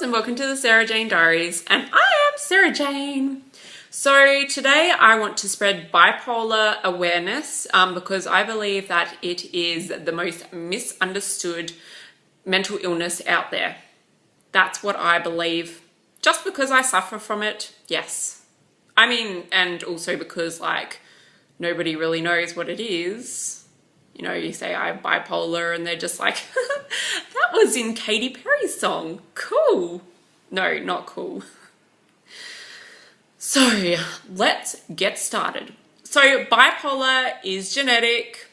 and welcome to the Sarah Jane Diaries, and I am Sarah Jane. So today I want to spread bipolar awareness because I believe that it is the most misunderstood mental illness out there. That's what I believe. Just because I suffer from it, yes. I mean, and also because like nobody really knows what it is. You know, you say I'm bipolar and they're just like, that was in Katy Perry's song. Cool. No, not cool. So let's get started. So bipolar is genetic.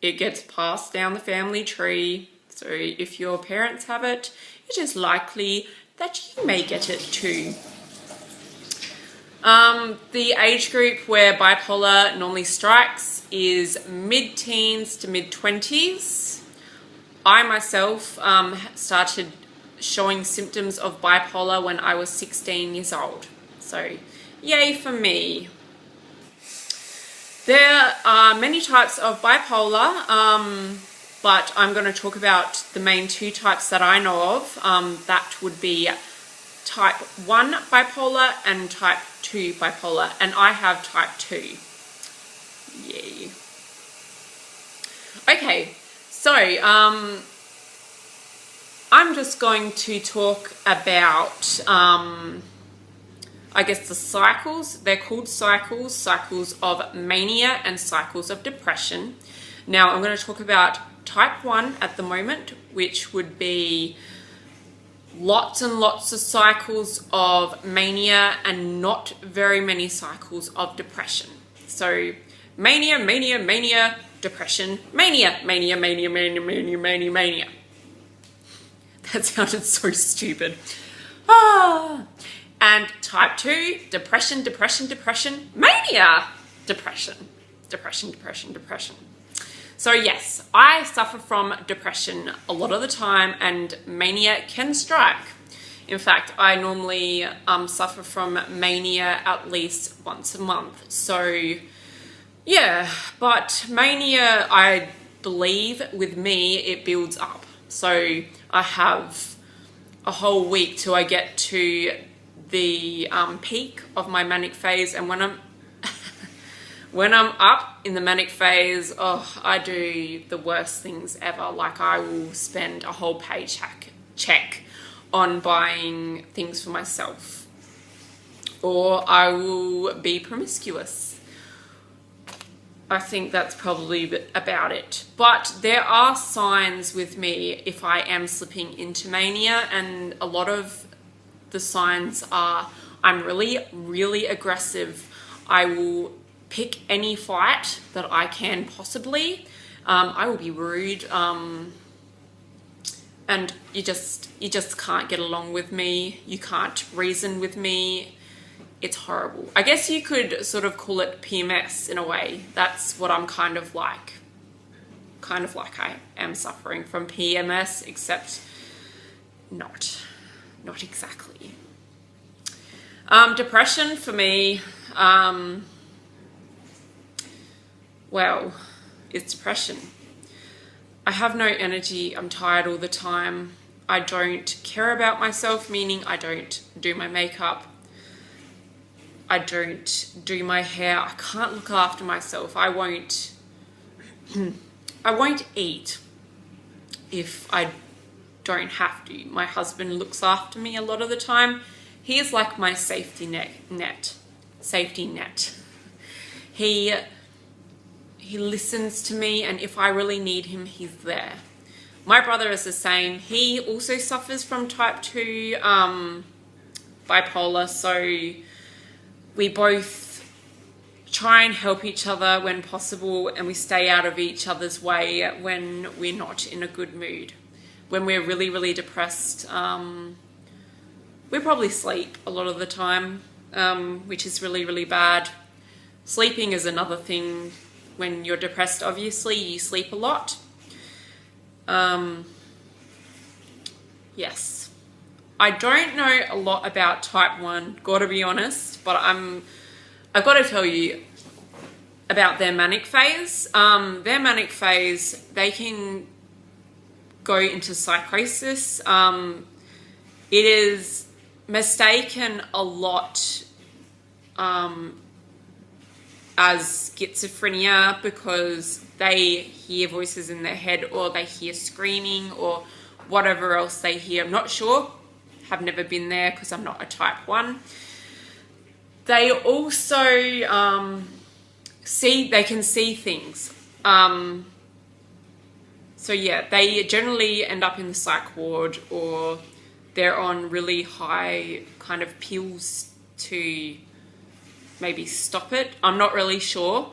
It gets passed down the family tree. So if your parents have it, it is likely that you may get it too. The age group where bipolar normally strikes is mid-teens to mid-20s. I myself started showing symptoms of bipolar when I was 16 years old. So, yay for me. There are many types of bipolar, but I'm going to talk about the main two types that I know of. That would be type 1 bipolar and type 2 bipolar, and I have type 2. Yay. Okay, so I'm just going to talk about I guess the cycles. They're called cycles of mania and cycles of depression. Now I'm going to talk about type 1 at the moment, which would be lots and lots of cycles of mania and not very many cycles of depression. So mania, mania, mania, depression, mania, mania, mania, mania, mania, mania, mania. That sounded so stupid. And type 2, depression, depression, depression, mania, depression, depression, depression, depression. So yes, I suffer from depression a lot of the time, and mania can strike. In fact, I normally suffer from mania at least once a month. So yeah, but mania, I believe with me, it builds up. So I have a whole week till I get to the peak of my manic phase, and when I'm up in the manic phase, I do the worst things ever. Like I will spend a whole paycheck on buying things for myself, or I will be promiscuous. I think that's probably about it. But there are signs with me if I am slipping into mania, and a lot of the signs are I'm really, really aggressive. I will pick any fight that I can possibly. I will be rude, and you just can't get along with me. You can't reason with me. It's horrible. I guess you could sort of call it PMS in a way. That's what I'm kind of like. Kind of like I am suffering from PMS, except not exactly. Depression for me, well, it's depression. I have no energy. I'm tired all the time. I don't care about myself, meaning I don't do my makeup. I don't do my hair. I can't look after myself. I won't eat if I don't have to. My husband looks after me a lot of the time. He is like my safety net. He listens to me, and if I really need him, he's there. My brother is the same. He also suffers from type 2 bipolar, so we both try and help each other when possible, and we stay out of each other's way when we're not in a good mood. When we're really, really depressed, we probably sleep a lot of the time, which is really, really bad. Sleeping is another thing. When you're depressed, obviously, you sleep a lot. Yes. I don't know a lot about type 1, gotta be honest, but I've got to tell you about their manic phase. Their manic phase, they can go into psychosis. it is mistaken a lot as schizophrenia because they hear voices in their head, or they hear screaming, or whatever else they hear. I'm not sure. Have never been there because I'm not a type 1. They also they can see things. So yeah, they generally end up in the psych ward, or they're on really high kind of pills to maybe stop it. I'm not really sure.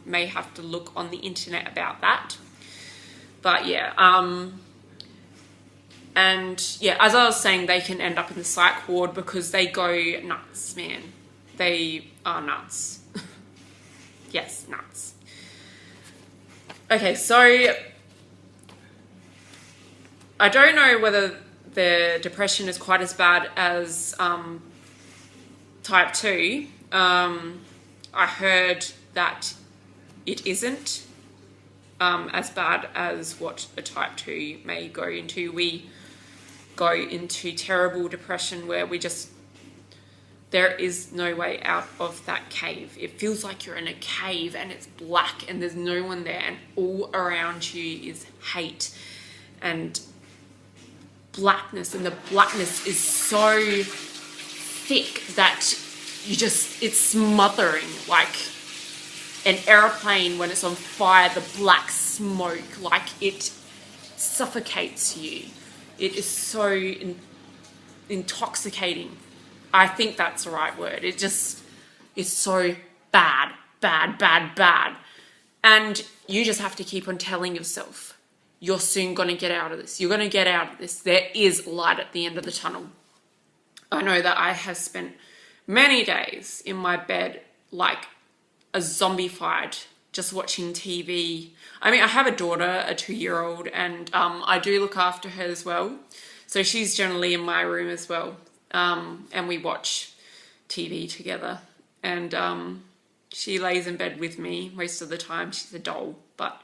May have to look on the internet about that. But yeah, and yeah, as I was saying, they can end up in the psych ward because they go nuts, man. They are nuts. Yes, nuts. Okay, so I don't know whether the depression is quite as bad as type 2. I heard that it isn't as bad as what a type 2 may go into. We go into terrible depression where there is no way out of that cave. It feels like you're in a cave and it's black and there's no one there, and all around you is hate and blackness, and the blackness is so thick that it's smothering, like an airplane when it's on fire. The black smoke, like, it suffocates you. It is so intoxicating. I think that's the right word. It's so bad. And you just have to keep on telling yourself, you're soon going to get out of this. You're going to get out of this. There is light at the end of the tunnel. I know that I have spent many days in my bed like a zombified, just watching TV. I mean, I have a daughter, a 2-year-old, and I do look after her as well. So she's generally in my room as well. And we watch TV together. And she lays in bed with me most of the time. She's a doll, but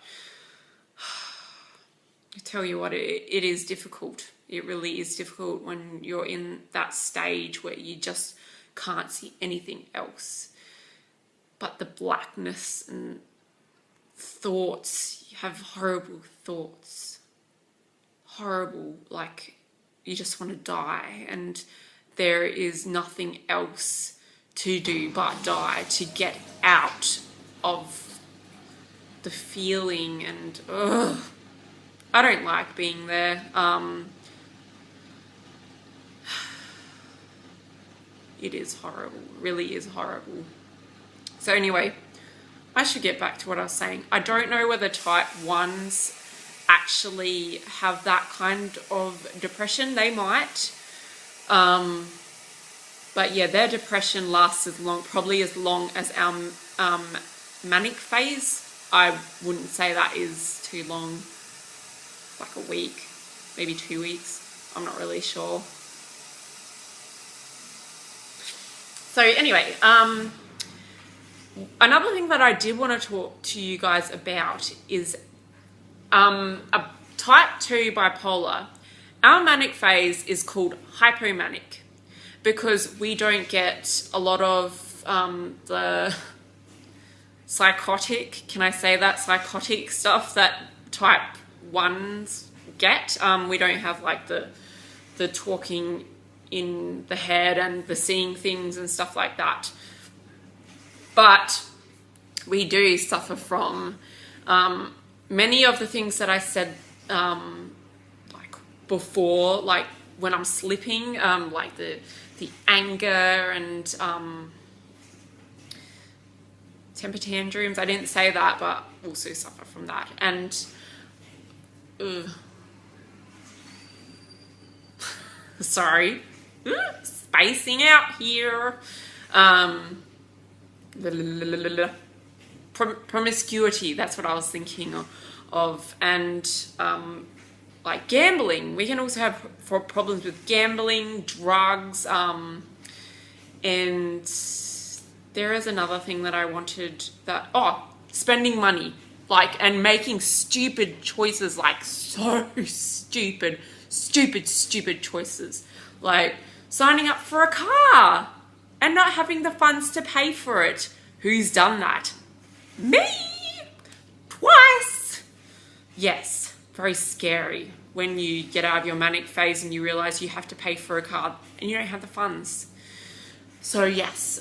I tell you what, it is difficult. It really is difficult when you're in that stage where you just can't see anything else but the blackness and thoughts. You have horrible thoughts. Horrible, like you just want to die, and there is nothing else to do but die to get out of the feeling. And I don't like being there. It is horrible, really is horrible. So anyway, I should get back to what I was saying. I don't know whether type 1s actually have that kind of depression. They might. But yeah, their depression lasts probably as long as our manic phase. I wouldn't say that is too long, like a week, maybe 2 weeks. I'm not really sure. So anyway, another thing that I did want to talk to you guys about is a type 2 bipolar. Our manic phase is called hypomanic because we don't get a lot of the psychotic, can I say that, psychotic stuff that type 1s get. We don't have like the talking in the head and the seeing things and stuff like that. But we do suffer from many of the things that I said like before, like when I'm sleeping, like the anger and temper tantrums. I didn't say that, but also suffer from that. And sorry, spacing out here. Promiscuity, that's what I was thinking of. And like gambling. We can also have problems with gambling, drugs, and there is another thing that I wanted, spending money, like, and making stupid choices, like so stupid, stupid choices. Like signing up for a car and not having the funds to pay for it. Who's done that? Me! Twice! Yes, very scary when you get out of your manic phase and you realize you have to pay for a car and you don't have the funds. So yes,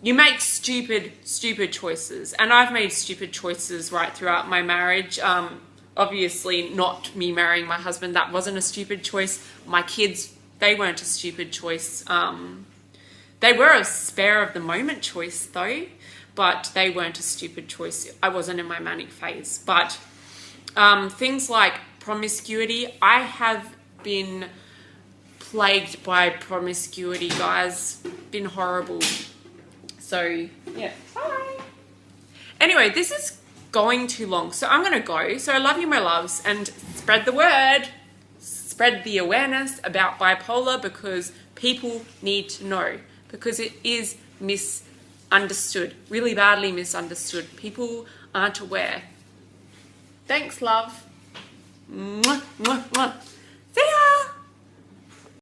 you make stupid choices. And I've made stupid choices right throughout my marriage. Obviously not me marrying my husband, that wasn't a stupid choice. My kids, they weren't a stupid choice. They were a spare of the moment choice though, but they weren't a stupid choice. I wasn't in my manic phase. But things like promiscuity, I have been plagued by promiscuity, guys. Been horrible. So yeah. Bye. Anyway, this is going too long, so I'm gonna go. So I love you, my loves, and spread the word, spread the awareness about bipolar, because people need to know, because it is misunderstood, really badly misunderstood. People aren't aware. Thanks, love. Mwah, mwah, mwah.